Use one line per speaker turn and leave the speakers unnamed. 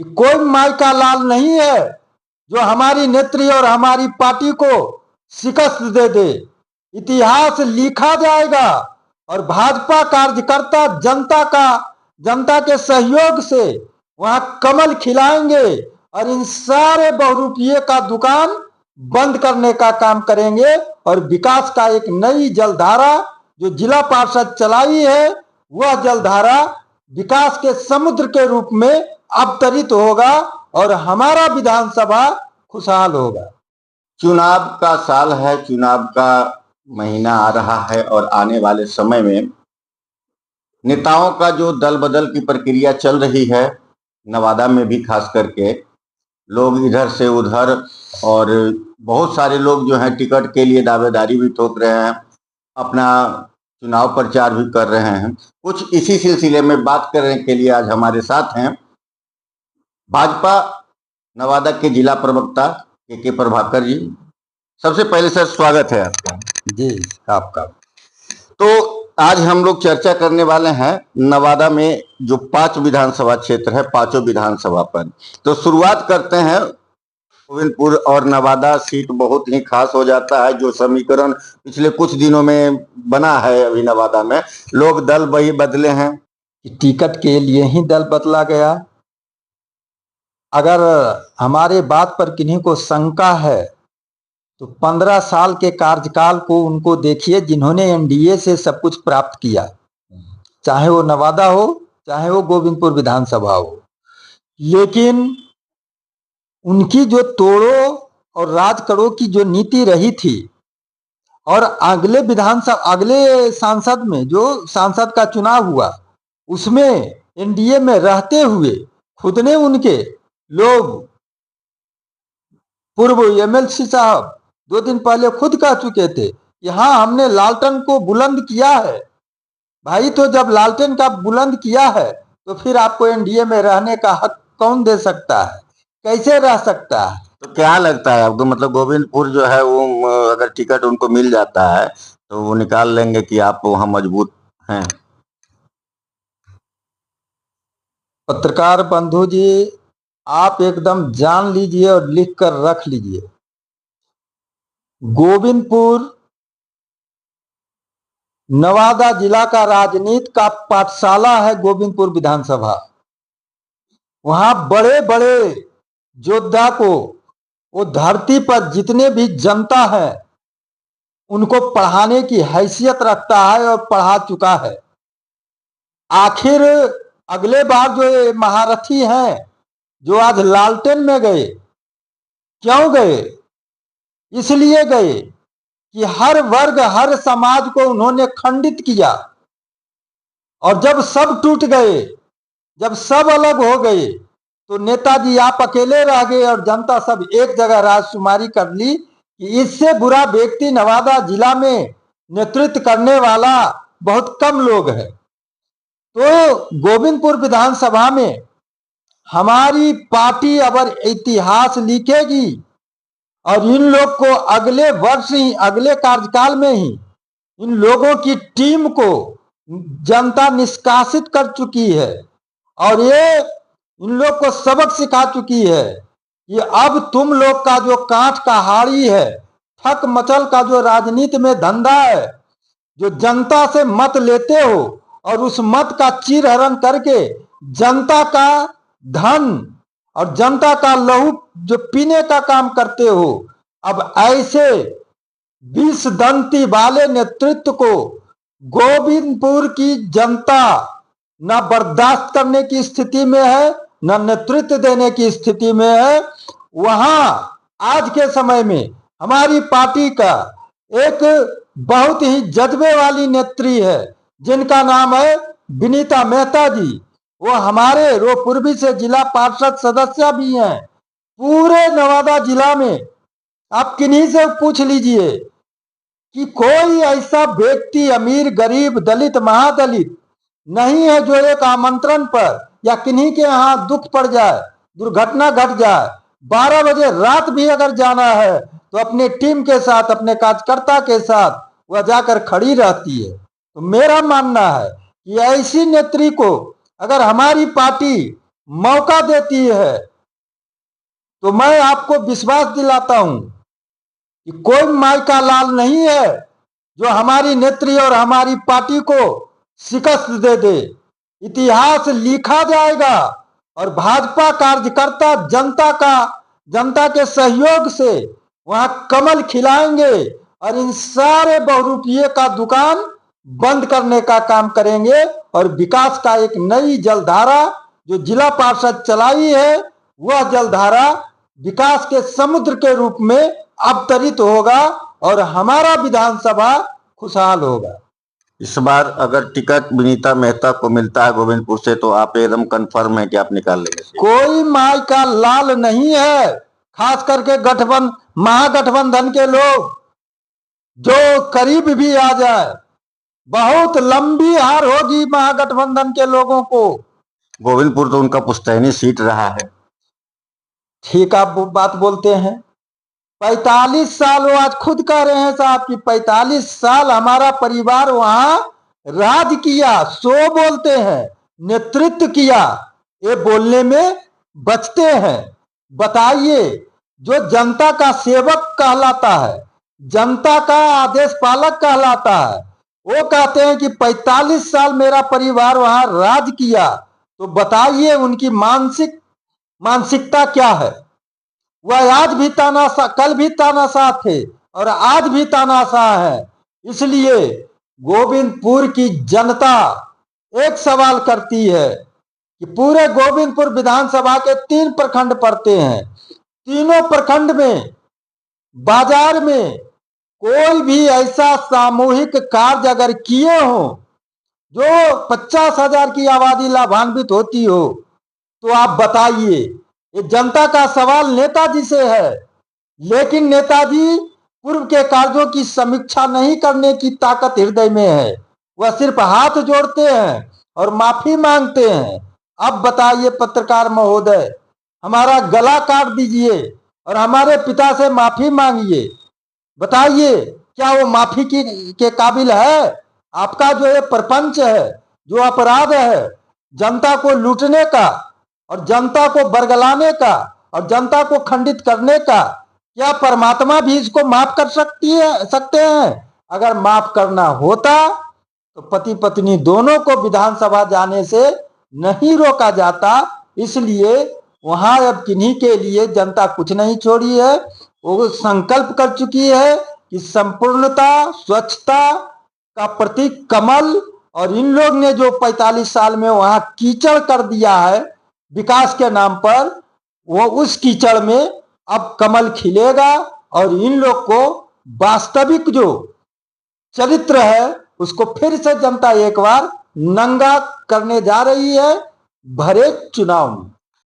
कि कोई माई का लाल नहीं है जो हमारी नेत्री और हमारी पार्टी को शिकस्त दे दे। इतिहास लिखा जाएगा और भाजपा कार्यकर्ता जनता के सहयोग से वहां कमल खिलाएंगे और इन सारे बहुरूपिये का दुकान बंद करने का काम करेंगे और विकास का एक नई जलधारा जो जिला पार्षद चलाई है वह जलधारा विकास के समुद्र के रूप में अवतरित होगा और हमारा विधानसभा खुशहाल होगा।
चुनाव का साल है, चुनाव का महीना आ रहा है और आने वाले समय में नेताओं का जो दल बदल की प्रक्रिया चल रही है, नवादा में भी खास करके लोग इधर से उधर और बहुत सारे लोग जो हैं टिकट के लिए दावेदारी भी ठोक रहे हैं, अपना चुनाव प्रचार भी कर रहे हैं। कुछ इसी सिलसिले में बात करने के लिए आज हमारे साथ हैं भाजपा नवादा के जिला प्रवक्ता के प्रभाकर जी। सबसे पहले सर स्वागत है आपका।
जी आपका।
तो आज हम लोग चर्चा करने वाले हैं नवादा में जो 5 विधानसभा क्षेत्र है, 5 विधानसभा पर। तो शुरुआत करते हैं गोविंदपुर और नवादा सीट बहुत ही खास हो जाता है। जो समीकरण पिछले कुछ दिनों में बना है अभी नवादा में, लोग दल वही बदले हैं,
टिकट के लिए ही दल बदला गया। अगर हमारे बात पर किन्हीं को शंका है तो 15 साल के कार्यकाल को उनको देखिए जिन्होंने एनडीए से सब कुछ प्राप्त किया, चाहे वो नवादा हो चाहे वो गोविंदपुर विधानसभा हो। लेकिन उनकी जो तोड़ो और राज करो की जो नीति रही थी और अगले सांसद में जो सांसद का चुनाव हुआ उसमें एनडीए में रहते हुए खुद ने उनके लोग पूर्व एमएलसी साहब 2 दिन पहले खुद कह चुके थे कि हाँ हमने लालटेन को बुलंद किया है। भाई तो जब लालटेन का बुलंद किया है तो फिर आपको एनडीए में रहने का हक कौन दे सकता है, कैसे रह सकता है?
तो क्या लगता है आपको, मतलब गोविंदपुर जो है वो अगर टिकट उनको मिल जाता है तो वो निकाल लेंगे कि आप वहां मजबूत हैं?
पत्रकार बंधु जी, आप एकदम जान लीजिए और लिख कर रख लीजिए, गोविंदपुर नवादा जिला का राजनीति का पाठशाला है। गोविंदपुर विधानसभा, वहां बड़े बड़े योद्धा को वो धरती पर जितने भी जनता है उनको पढ़ाने की हैसियत रखता है और पढ़ा चुका है। आखिर अगले बार जो महारथी हैं जो आज लालटेन में गए, क्यों गए? इसलिए गए कि हर वर्ग हर समाज को उन्होंने खंडित किया और जब सब टूट गए, जब सब अलग हो गए तो नेताजी आप अकेले रह गए और जनता सब एक जगह राजकुमारी कर ली कि इससे बुरा व्यक्ति नवादा जिला में नेतृत्व करने वाला बहुत कम लोग है। तो गोविंदपुर विधानसभा में हमारी पार्टी अगर इतिहास लिखेगी और इन लोग को अगले वर्ष ही, अगले कार्यकाल में ही इन लोगों की टीम को जनता निष्कासित कर चुकी है और ये इन लोग को सबक सिखा चुकी है कि अब तुम लोग का जो कांट का हाड़ी है, ठक मचल का जो राजनीति में धंधा है, जो जनता से मत लेते हो और उस मत का चीरहरण करके जनता का धन और जनता का लहू जो पीने का काम करते हो, अब ऐसे 20 दंती वाले नेतृत्व को गोविंदपुर की जनता न बर्दाश्त करने की स्थिति में है, न नेतृत्व देने की स्थिति में है। वहां आज के समय में हमारी पार्टी का एक बहुत ही जज्बे वाली नेत्री है जिनका नाम है विनीता मेहता जी। वो हमारे पूर्वी से जिला पार्षद सदस्य भी हैं। पूरे नवादा जिला में आप किन्हीं से पूछ लीजिए कि कोई ऐसा व्यक्ति अमीर गरीब दलित महादलित नहीं है जो एक आमंत्रण पर या किन्हीं के यहाँ दुख पड़ जाए, दुर्घटना घट जाए, 12 बजे रात भी अगर जाना है तो अपने टीम के साथ, अपने कार्यकर्ता के साथ वह जाकर खड़ी रहती है। तो मेरा मानना है कि ऐसी नेत्री को अगर हमारी पार्टी मौका देती है, तो मैं आपको विश्वास दिलाता हूं कि कोई माई का लाल नहीं है जो हमारी नेत्री और हमारी पार्टी को शिकस्त दे दे। इतिहास लिखा जाएगा और भाजपा कार्यकर्ता जनता के सहयोग से वहां कमल खिलाएंगे और इन सारे बहुरूपिये का दुकान बंद करने का काम करेंगे और विकास का एक नई जलधारा जो जिला पार्षद चलाई है, वह जलधारा विकास के समुद्र के रूप में अवतरित होगा और हमारा विधानसभा खुशहाल होगा।
इस बार अगर टिकट विनीता मेहता को मिलता है गोविंदपुर से तो आप एकदम कंफर्म है कि आप निकाल लेंगे?
कोई माई का लाल नहीं है, खास करके महागठबंधन के लोग जो करीब भी आ जाए, बहुत लंबी हार होगी महागठबंधन के लोगों को।
गोविंदपुर तो उनका पुश्तैनी सीट रहा है।
ठीक आप बात बोलते हैं। 45 साल वो आज खुद कह रहे हैं साहब कि 45 साल हमारा परिवार वहां राज किया, सो बोलते हैं, नेतृत्व किया, ये बोलने में बचते हैं। बताइए, जो जनता का सेवक कहलाता है, जनता का आदेश पालक कहलाता है, वो कहते हैं कि 45 साल मेरा परिवार वहां राज किया, तो बताइए उनकी मानसिकता क्या है। वह आज भी तानाशाह, कल भी तानाशाह थे और आज भी तानाशाह है। इसलिए गोविंदपुर की जनता एक सवाल करती है कि पूरे गोविंदपुर विधानसभा के 3 प्रखंड पड़ते हैं, तीनों प्रखंड में बाजार में कोई भी ऐसा सामूहिक कार्य अगर किए हो जो 50,000 की आबादी लाभान्वित होती हो, तो आप बताइए। ये जनता का सवाल नेताजी से है, लेकिन नेताजी पूर्व के कार्यों की समीक्षा नहीं करने की ताकत हृदय में है। वह सिर्फ हाथ जोड़ते हैं और माफी मांगते हैं। अब बताइए पत्रकार महोदय, हमारा गला काट दीजिए और हमारे पिता से माफी मांगिए। बताइए, क्या वो माफी के काबिल है? आपका जो ये प्रपंच है, जो अपराध है जनता को लूटने का और जनता को बरगलाने का और जनता को खंडित करने का, क्या परमात्मा भी इसको माफ कर सकते हैं? अगर माफ करना होता तो पति पत्नी दोनों को विधानसभा जाने से नहीं रोका जाता। इसलिए वहां अब किन्हीं के लिए जनता कुछ नहीं छोड़ी है। वो संकल्प कर चुकी है कि संपूर्णता, स्वच्छता का प्रतीक कमल, और इन लोग ने जो 45 साल में वहां कीचड़ कर दिया है विकास के नाम पर, वो उस कीचड़ में अब कमल खिलेगा और इन लोग को वास्तविक जो चरित्र है उसको फिर से जनता एक बार नंगा करने जा रही है भरे चुनाव में।